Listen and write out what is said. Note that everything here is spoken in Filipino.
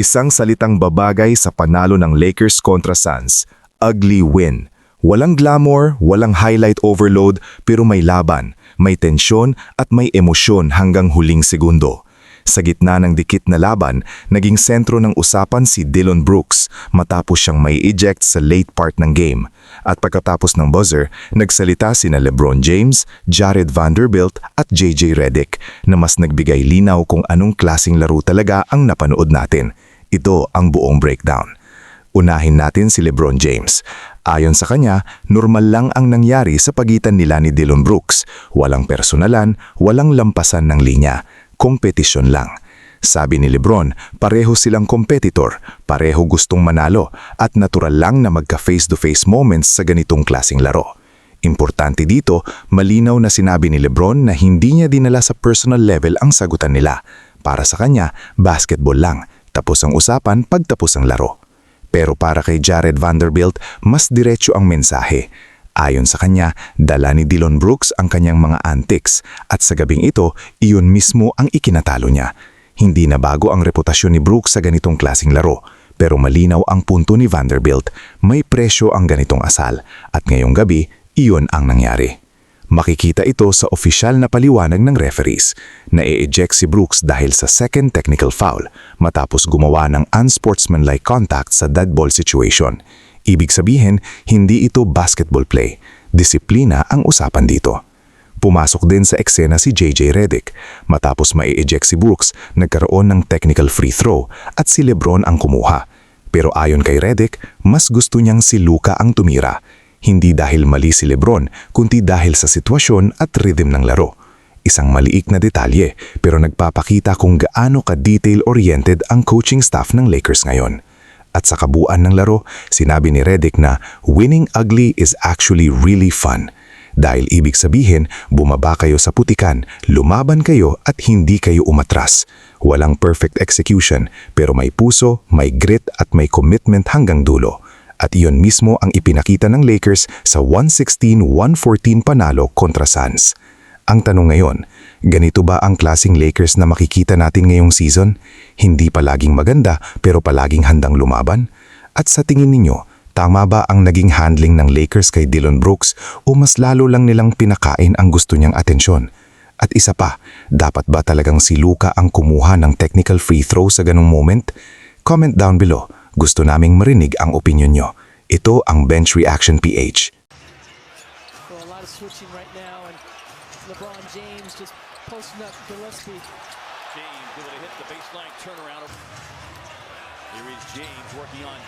Isang salitang babagay sa panalo ng Lakers kontra Suns. Ugly win. Walang glamour, walang highlight overload, pero may laban, may tensyon at may emosyon hanggang huling segundo. Sa gitna ng dikit na laban, naging sentro ng usapan si Dillon Brooks matapos siyang may eject sa late part ng game. At pagkatapos ng buzzer, nagsalita sina LeBron James, Jared Vanderbilt at JJ Redick na mas nagbigay linaw kung anong klaseng laro talaga ang napanood natin. Ito ang buong breakdown. Unahin natin si LeBron James. Ayon sa kanya, normal lang ang nangyari sa pagitan nila ni Dillon Brooks. Walang personalan, walang lampasan ng linya. Kompetisyon lang. Sabi ni LeBron, pareho silang competitor, pareho gustong manalo, at natural lang na magka-face-to-face moments sa ganitong klaseng laro. Importante dito, malinaw na sinabi ni LeBron na hindi niya dinala sa personal level ang sagutan nila. Para sa kanya, basketball lang. Tapos ang usapan pagtapos ang laro. Pero para kay Jared Vanderbilt, mas diretso ang mensahe. Ayon sa kanya, dala ni Dillon Brooks ang kanyang mga antics at sa gabing ito, iyon mismo ang ikinatalo niya. Hindi na bago ang reputasyon ni Brooks sa ganitong klaseng laro. Pero malinaw ang punto ni Vanderbilt, may presyo ang ganitong asal at ngayong gabi, iyon ang nangyari. Makikita ito sa opisyal na paliwanag ng referees na i-eject si Brooks dahil sa second technical foul matapos gumawa ng unsportsmanlike contact sa dead ball situation. Ibig sabihin, hindi ito basketball play. Disiplina ang usapan dito. Pumasok din sa eksena si JJ Redick. Matapos mai-eject si Brooks, nagkaroon ng technical free throw at si LeBron ang kumuha. Pero ayon kay Redick, mas gusto niyang si Luka ang tumira. Hindi dahil mali si LeBron, kundi dahil sa sitwasyon at rhythm ng laro. Isang maliik na detalye, pero nagpapakita kung gaano ka-detail-oriented ang coaching staff ng Lakers ngayon. At sa kabuuan ng laro, sinabi ni Redick na winning ugly is actually really fun. Dahil ibig sabihin, bumaba kayo sa putikan, lumaban kayo at hindi kayo umatras. Walang perfect execution, pero may puso, may grit at may commitment hanggang dulo. At iyon mismo ang ipinakita ng Lakers sa 116-114 panalo kontra Suns. Ang tanong ngayon, ganito ba ang klaseng Lakers na makikita natin ngayong season? Hindi palaging maganda pero palaging handang lumaban? At sa tingin ninyo, tama ba ang naging handling ng Lakers kay Dillon Brooks o mas lalo lang nilang pinakain ang gusto niyang atensyon? At isa pa, dapat ba talagang si Luka ang kumuha ng technical free throw sa ganung moment? Comment down below. Gusto naming marinig ang opinion nyo. Ito ang Bench Reaction PH. So a lot of switching right now and LeBron James just posting up Gillespie. James able to hit the baseline turnaround. Here is James working on